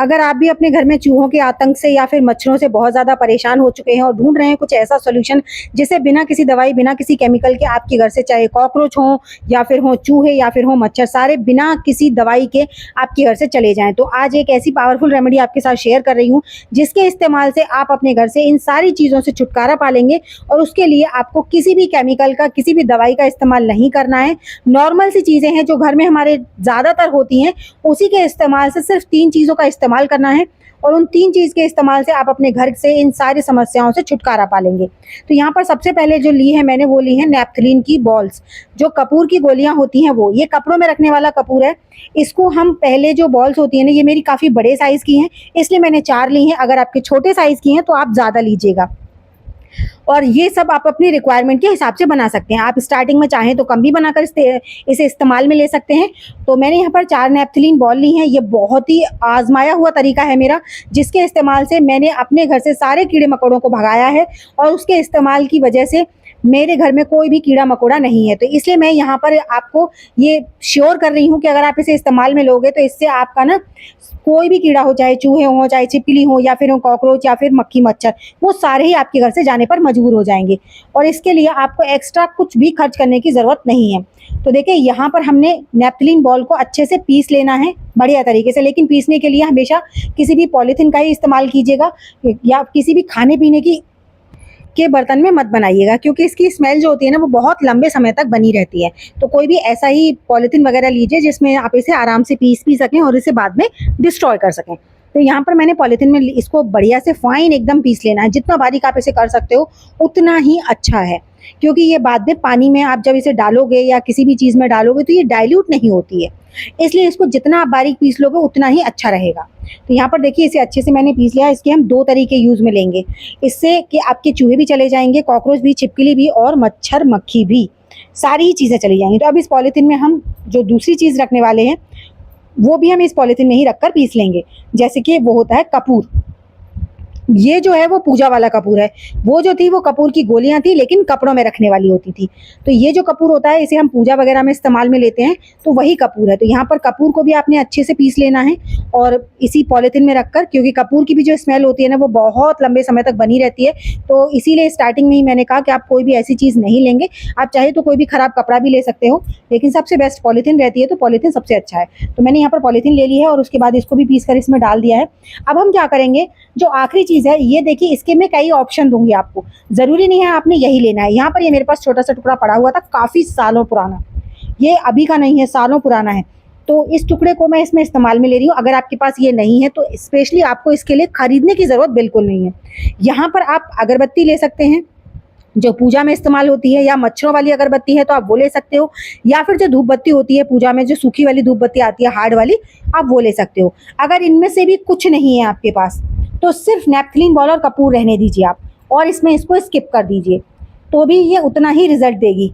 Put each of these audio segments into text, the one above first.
अगर आप भी अपने घर में चूहों के आतंक से या फिर मच्छरों से बहुत ज़्यादा परेशान हो चुके हैं और ढूंढ रहे हैं कुछ ऐसा सॉल्यूशन जिससे बिना किसी दवाई, बिना किसी केमिकल के आपके घर से चाहे कॉकरोच हो या फिर हो चूहे या फिर हो मच्छर, सारे बिना किसी दवाई के आपके घर से चले जाएं, तो आज एक ऐसी पावरफुल रेमेडी आपके साथ शेयर कर रही हूँ जिसके इस्तेमाल से आप अपने घर से इन सारी चीज़ों से छुटकारा पा लेंगे। और उसके लिए आपको किसी भी केमिकल का, किसी भी दवाई का इस्तेमाल नहीं करना है। नॉर्मल सी चीज़ें हैं जो घर में हमारे ज़्यादातर होती हैं, उसी के इस्तेमाल से सिर्फ 3 चीज़ों का इस्तेमाल करना है और उन 3 चीज़ के इस्तेमाल से आप अपने घर से इन सारी समस्याओं से छुटकारा पा लेंगे। तो यहाँ पर सबसे पहले जो ली है मैंने, वो ली है नेपथलीन की बॉल्स, जो कपूर की गोलियां होती हैं वो। ये कपड़ों में रखने वाला कपूर है। इसको हम पहले जो बॉल्स होती है ना, ये मेरी काफ़ी बड़े साइज़ की हैं इसलिए मैंने 4 ली हैं। अगर आपके छोटे साइज़ की हैं तो आप ज़्यादा लीजिएगा। और ये सब आप अपनी रिक्वायरमेंट के हिसाब से बना सकते हैं। आप स्टार्टिंग में चाहें तो कम भी बनाकर इसे इस्तेमाल में ले सकते हैं। तो मैंने यहाँ पर 4 नेपथलीन बॉल ली हैं। ये बहुत ही आजमाया हुआ तरीका है मेरा, जिसके इस्तेमाल से मैंने अपने घर से सारे कीड़े मकोड़ों को भगाया है और उसके इस्तेमाल की वजह से मेरे घर में कोई भी कीड़ा मकोड़ा नहीं है। तो इसलिए मैं यहाँ पर आपको ये श्योर कर रही हूँ कि अगर आप इसे इस्तेमाल में लोगे तो इससे आपका ना कोई भी कीड़ा हो, चाहे चूहे हो, चाहे छिपकली हो या फिर हो कॉकरोच या फिर मक्खी मच्छर, वो सारे ही आपके घर से जाने पर मजबूर हो जाएंगे। और इसके लिए आपको एक्स्ट्रा कुछ भी खर्च करने की ज़रूरत नहीं है। तो देखिए यहाँ पर हमने नेपथलीन बॉल को अच्छे से पीस लेना है बढ़िया तरीके से, लेकिन पीसने के लिए हमेशा किसी भी पॉलीथीन का ही इस्तेमाल कीजिएगा या किसी भी खाने पीने के बर्तन में मत बनाइएगा, क्योंकि इसकी स्मेल जो होती है ना वो बहुत लंबे समय तक बनी रहती है। तो कोई भी ऐसा ही पॉलीथीन वगैरह लीजिए जिसमें आप इसे आराम से पीस भी सकें और इसे बाद में डिस्ट्रॉय कर सकें। तो यहाँ पर मैंने पॉलीथीन में इसको बढ़िया से फाइन एकदम पीस लेना है। जितना बारीक आप इसे कर सकते हो उतना ही अच्छा है, क्योंकि ये बाद में पानी में आप जब इसे डालोगे या किसी भी चीज़ में डालोगे तो ये डाइल्यूट नहीं होती है, इसलिए इसको जितना आप बारीक पीस लोगे उतना ही अच्छा रहेगा। तो यहाँ पर देखिए इसे अच्छे से मैंने पीस लिया। इसके हम 2 तरीके यूज़ में लेंगे, इससे कि आपके चूहे भी चले जाएंगे, कॉकरोच भी, छिपकली भी और मच्छर मक्खी भी, सारी ही चीज़ें चली जाएंगी। तो अब इस पॉलीथीन में हम जो दूसरी चीज़ रखने वाले हैं वो भी हम इस पॉलीथीन में ही रखकर पीस लेंगे। जैसे कि वो होता है कपूर। ये जो है वो पूजा वाला कपूर है। वो जो थी वो कपूर की गोलियां थी, लेकिन कपड़ों में रखने वाली होती थी। तो ये जो कपूर होता है इसे हम पूजा वगैरह में इस्तेमाल में लेते हैं, तो वही कपूर है। तो यहाँ पर कपूर को भी आपने अच्छे से पीस लेना है और इसी पॉलीथीन में रखकर, क्योंकि कपूर की भी जो स्मेल होती है ना वो बहुत लंबे समय तक बनी रहती है। तो इसीलिए स्टार्टिंग में ही मैंने कहा कि आप कोई भी ऐसी चीज़ नहीं लेंगे। आप चाहे तो कोई भी खराब कपड़ा भी ले सकते हो, लेकिन सबसे बेस्ट पॉलीथीन रहती है, तो पॉलीथीन सबसे अच्छा है। तो मैंने यहाँ पर पॉलीथीन ले ली है और उसके बाद इसको भी पीस कर इसमें डाल दिया है। अब हम क्या करेंगे, जो आखिरी चीज़ है, ये देखिए इसके मैं कई ऑप्शन दूंगी आपको, ज़रूरी नहीं है आपने यही लेना है। यहाँ पर ये मेरे पास छोटा सा टुकड़ा पड़ा हुआ था, काफ़ी सालों पुराना, ये अभी का नहीं है, सालों पुराना है। तो इस टुकड़े को मैं इसमें इस्तेमाल में ले रही हूँ। अगर आपके पास ये नहीं है तो स्पेशली आपको इसके लिए खरीदने की ज़रूरत बिल्कुल नहीं है। यहाँ पर आप अगरबत्ती ले सकते हैं जो पूजा में इस्तेमाल होती है, या मच्छरों वाली अगरबत्ती है तो आप वो ले सकते हो, या फिर जो धूप बत्ती होती है पूजा में, जो सूखी वाली धूप बत्ती आती है हार्ड वाली, आप वो ले सकते हो। अगर इनमें से भी कुछ नहीं है आपके पास तो सिर्फ नेपथलीन बॉल और कपूर रहने दीजिए आप, और इसमें इसको स्किप कर दीजिए, तो भी ये उतना ही रिजल्ट देगी।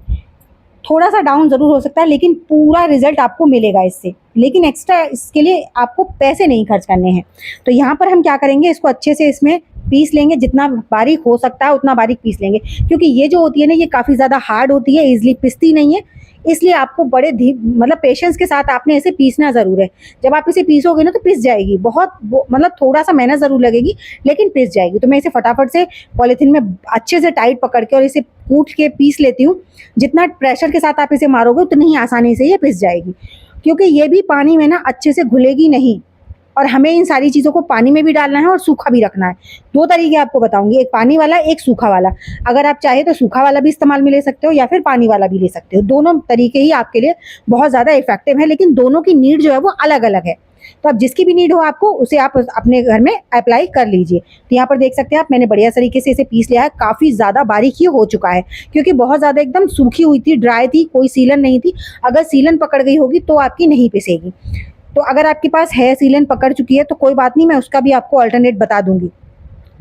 थोड़ा सा डाउन ज़रूर हो सकता है लेकिन पूरा रिजल्ट आपको मिलेगा इससे, लेकिन एक्स्ट्रा इसके लिए आपको पैसे नहीं खर्च करने हैं। तो यहाँ पर हम क्या करेंगे, इसको अच्छे से इसमें पीस लेंगे, जितना बारीक हो सकता है उतना बारीक पीस लेंगे, क्योंकि ये जो होती है ना ये काफ़ी ज़्यादा हार्ड होती है, ईजिली पिसती नहीं है, इसलिए आपको बड़े मतलब पेशेंस के साथ आपने इसे पीसना ज़रूर है। जब आप इसे पीसोगे ना तो पिस जाएगी, बहुत मतलब थोड़ा सा मेहनत ज़रूर लगेगी लेकिन पिस जाएगी। तो मैं इसे फटाफट से पॉलीथीन में अच्छे से टाइट पकड़ के और इसे कूट के पीस लेती हूँ। जितना प्रेशर के साथ आप इसे मारोगे उतनी ही आसानी से ये पिस जाएगी, क्योंकि ये भी पानी में ना अच्छे से घुलेगी नहीं, और हमें इन सारी चीज़ों को पानी में भी डालना है और सूखा भी रखना है। 2 तरीके आपको बताऊंगी, एक पानी वाला, एक सूखा वाला। अगर आप चाहे तो सूखा वाला भी इस्तेमाल में ले सकते हो या फिर पानी वाला भी ले सकते हो। दोनों तरीके ही आपके लिए बहुत ज़्यादा इफेक्टिव है, लेकिन दोनों की नीड जो है वो अलग अलग है। तो अब जिसकी भी नीड हो आपको, उसे आप अपने घर में अप्लाई कर लीजिए। तो यहाँ पर देख सकते हैं आप, मैंने बढ़िया तरीके से इसे पीस लिया है। काफ़ी ज़्यादा बारीक ही हो चुका है, क्योंकि बहुत ज़्यादा एकदम सूखी हुई थी, ड्राई थी, कोई सीलन नहीं थी। अगर सीलन पकड़ गई होगी तो आपकी नहीं पिसेगी। तो अगर आपके पास है, सीलन पकड़ चुकी है, तो कोई बात नहीं, मैं उसका भी आपको अल्टरनेट बता दूंगी।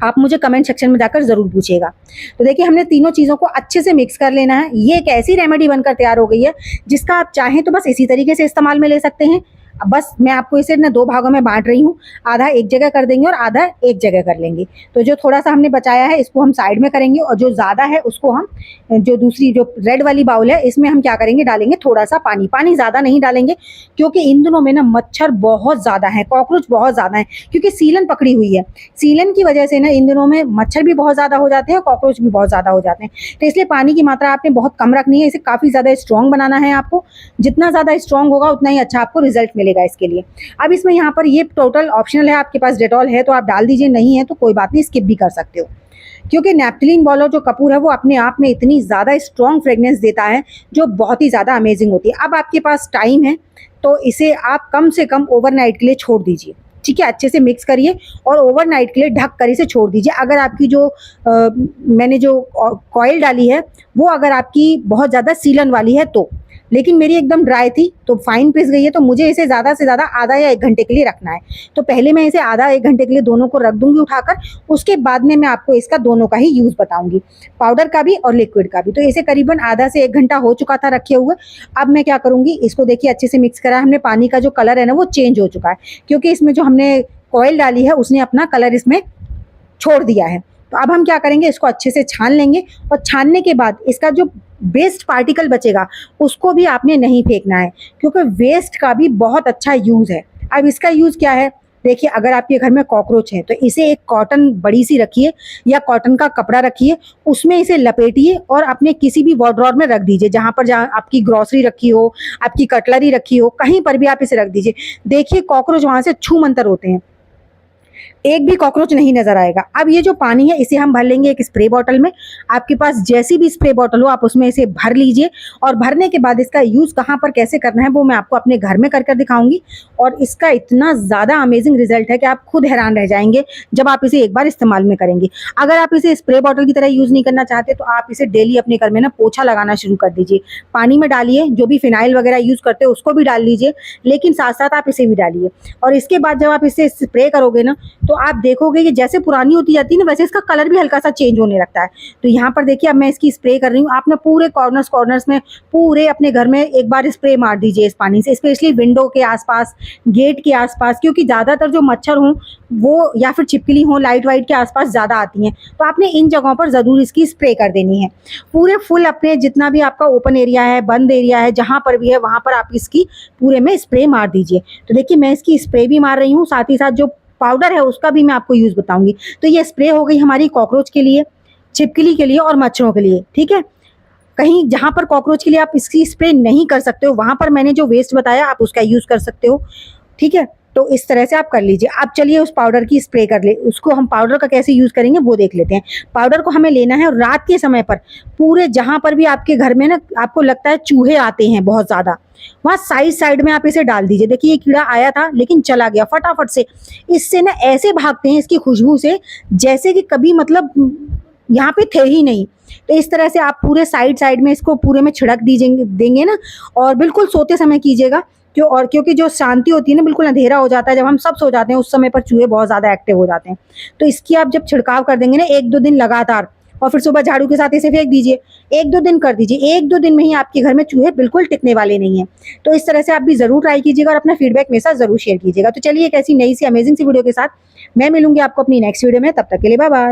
आप मुझे कमेंट सेक्शन में जाकर ज़रूर पूछिएगा। तो देखिए हमने तीनों चीज़ों को अच्छे से मिक्स कर लेना है। ये एक ऐसी रेमेडी बनकर तैयार हो गई है जिसका आप चाहें तो बस इसी तरीके से इस्तेमाल में ले सकते हैं। अब बस मैं आपको इसे ना 2 भागों में बाँट रही हूँ, आधा एक जगह कर देंगे और आधा एक जगह कर लेंगे। तो जो थोड़ा-सा हमने बचाया है इसको हम साइड में करेंगे और जो ज़्यादा है उसको हम जो दूसरी जो रेड वाली बाउल है इसमें हम क्या करेंगे, डालेंगे थोड़ा-सा पानी। पानी ज़्यादा नहीं डालेंगे क्योंकि इन दिनों में ना मच्छर बहुत ज़्यादा हैं, कॉकरोच बहुत ज़्यादा हैं क्योंकि सीलन पकड़ी हुई है। सीलन की वजह से ना इन दिनों में मच्छर भी बहुत ज़्यादा हो जाते हैं, कॉकरोच भी बहुत ज़्यादा हो जाते हैं। तो इसलिए पानी की मात्रा आपने बहुत कम रखनी है, इसे काफ़ी ज़्यादा स्ट्रॉन्ग बनाना है आपको। जितना ज़्यादा स्ट्रॉन्ग होगा उतना ही अच्छा आपको रिजल्ट मिलेगा इसके लिए। अब इसमें यहाँ पर ये टोटल ऑप्शनल है, आपके पास डेटॉल है तो आप डाल दीजिए, नहीं है तो कोई बात नहीं, स्किप भी कर सकते हो। क्योंकि नैप्थलीन बॉल और जो कपूर है वो अपने आप में इतनी ज़्यादा स्ट्रॉन्ग फ्रेगनेंस देता है जो बहुत ही ज़्यादा अमेजिंग होती है। अब आपके पास टाइम है तो इसे आप कम से कम ओवरनाइट के लिए छोड़ दीजिए, ठीक है। अच्छे से मिक्स करिए और ओवरनाइट के लिए ढक कर इसे छोड़ दीजिए। अगर आपकी जो मैंने जो कॉइल डाली है वो अगर आपकी बहुत ज़्यादा सीलन वाली है तो, लेकिन मेरी एकदम ड्राई थी तो फाइन पिस गई है, तो मुझे इसे ज़्यादा से ज़्यादा आधा या 1 घंटे के लिए रखना है। तो पहले मैं इसे आधा 1 घंटे के लिए दोनों को रख दूँगी उठाकर, उसके बाद में मैं आपको इसका दोनों का ही यूज़ बताऊँगी, पाउडर का भी और लिक्विड का भी। तो इसे करीबन आधा से 1 घंटा हो चुका था रखे हुए। अब मैं क्या करूँगी, इसको देखिए अच्छे से मिक्स करा, हमने पानी का जो कलर है ना वो चेंज हो चुका है क्योंकि इसमें जो हमने कॉइल डाली है उसने अपना कलर इसमें छोड़ दिया है। तो अब हम क्या करेंगे, इसको अच्छे से छान लेंगे और छानने के बाद इसका जो वेस्ट पार्टिकल बचेगा उसको भी आपने नहीं फेंकना है क्योंकि वेस्ट का भी बहुत अच्छा यूज़ है। अब इसका यूज़ क्या है, देखिए अगर आपके घर में कॉकरोच है तो इसे एक कॉटन बड़ी सी रखिए या कॉटन का कपड़ा रखिए, उसमें इसे लपेटिए और अपने किसी भी वार्डरोब में रख दीजिए, जहाँ आपकी ग्रॉसरी रखी हो, आपकी कटलरी रखी हो, कहीं पर भी आप इसे रख दीजिए। देखिए कॉकरोच वहाँ से छू मंतर होते हैं, एक भी कॉकरोच नहीं नजर आएगा। अब ये जो पानी है इसे हम भर लेंगे एक स्प्रे बॉटल में। आपके पास जैसी भी स्प्रे बॉटल हो आप उसमें इसे भर लीजिए और भरने के बाद इसका यूज़ कहाँ पर कैसे करना है वो मैं आपको अपने घर में कर दिखाऊंगी। और इसका इतना ज़्यादा अमेजिंग रिजल्ट है कि आप खुद हैरान रह जाएंगे जब आप इसे एक बार इस्तेमाल में करेंगे। अगर आप इसे स्प्रे बॉटल की तरह यूज़ नहीं करना चाहते तो आप इसे डेली अपने घर में ना पोछा लगाना शुरू कर दीजिए। पानी में डालिए, जो भी फिनाइल वगैरह यूज़ करते हो उसको भी डाल लीजिए, लेकिन साथ साथ आप इसे भी डालिए। और इसके बाद जब आप इसे स्प्रे करोगे ना तो आप देखोगे कि जैसे पुरानी होती जाती है ना वैसे इसका कलर भी हल्का सा चेंज होने लगता है। तो यहाँ पर देखिए अब मैं इसकी स्प्रे कर रही हूँ। आप ना पूरे कॉर्नर्स में पूरे अपने घर में एक बार स्प्रे मार दीजिए इस पानी से, स्पेशली विंडो के आसपास, गेट के आसपास, क्योंकि ज़्यादातर जो मच्छर हों वो या फिर छिपकली हों लाइट वाइट के आसपास ज़्यादा आती हैं। तो आपने इन जगहों पर ज़रूर इसकी स्प्रे कर देनी है। पूरे फुल अपने जितना भी आपका ओपन एरिया है, बंद एरिया है, जहाँ पर भी है वहाँ पर आप इसकी पूरे में स्प्रे मार दीजिए। तो देखिए मैं इसकी स्प्रे भी मार रही हूँ, साथ ही साथ जो पाउडर है उसका भी मैं आपको यूज़ बताऊंगी। तो ये स्प्रे हो गई हमारी कॉकरोच के लिए, छिपकली के लिए और मच्छरों के लिए, ठीक है। कहीं जहाँ पर कॉकरोच के लिए आप इसकी स्प्रे नहीं कर सकते हो वहाँ पर मैंने जो वेस्ट बताया आप उसका यूज़ कर सकते हो, ठीक है। तो इस तरह से आप कर लीजिए। अब चलिए उस पाउडर की स्प्रे कर ले, उसको हम पाउडर का कैसे यूज़ करेंगे वो देख लेते हैं। पाउडर को हमें लेना है और रात के समय पर पूरे जहाँ पर भी आपके घर में ना आपको लगता है चूहे आते हैं बहुत ज़्यादा, वहाँ साइड में आप इसे डाल दीजिए। देखिए ये कीड़ा आया था लेकिन चला गया फटाफट से। इससे ना ऐसे भागते हैं इसकी खुशबू से जैसे कि कभी मतलब यहाँ पे थे ही नहीं। तो इस तरह से आप पूरे साइड में इसको पूरे में छिड़क देंगे ना, और बिल्कुल सोते समय कीजिएगा क्योंकि जो शांति होती है ना, बिल्कुल अंधेरा हो जाता है, जब हम सब सो जाते हैं उस समय पर चूहे बहुत ज़्यादा एक्टिव हो जाते हैं। तो इसकी आप जब छिड़काव कर देंगे ना 1-2 दिन लगातार, और फिर सुबह झाड़ू के साथ इसे फेंक दीजिए, 1-2 दिन कर दीजिए, 1-2 दिन में ही आपके घर में चूहे बिल्कुल टिकने वाले नहीं हैं। तो इस तरह से आप भी ज़रूर ट्राई कीजिएगा और अपना फीडबैक मेरे साथ ज़रूर शेयर कीजिएगा। तो चलिए एक ऐसी नई सी अमेजिंग सी वीडियो के साथ मैं मिलूंगी आपको अपनी नेक्स्ट वीडियो में, तब तक के लिए बाय बाय।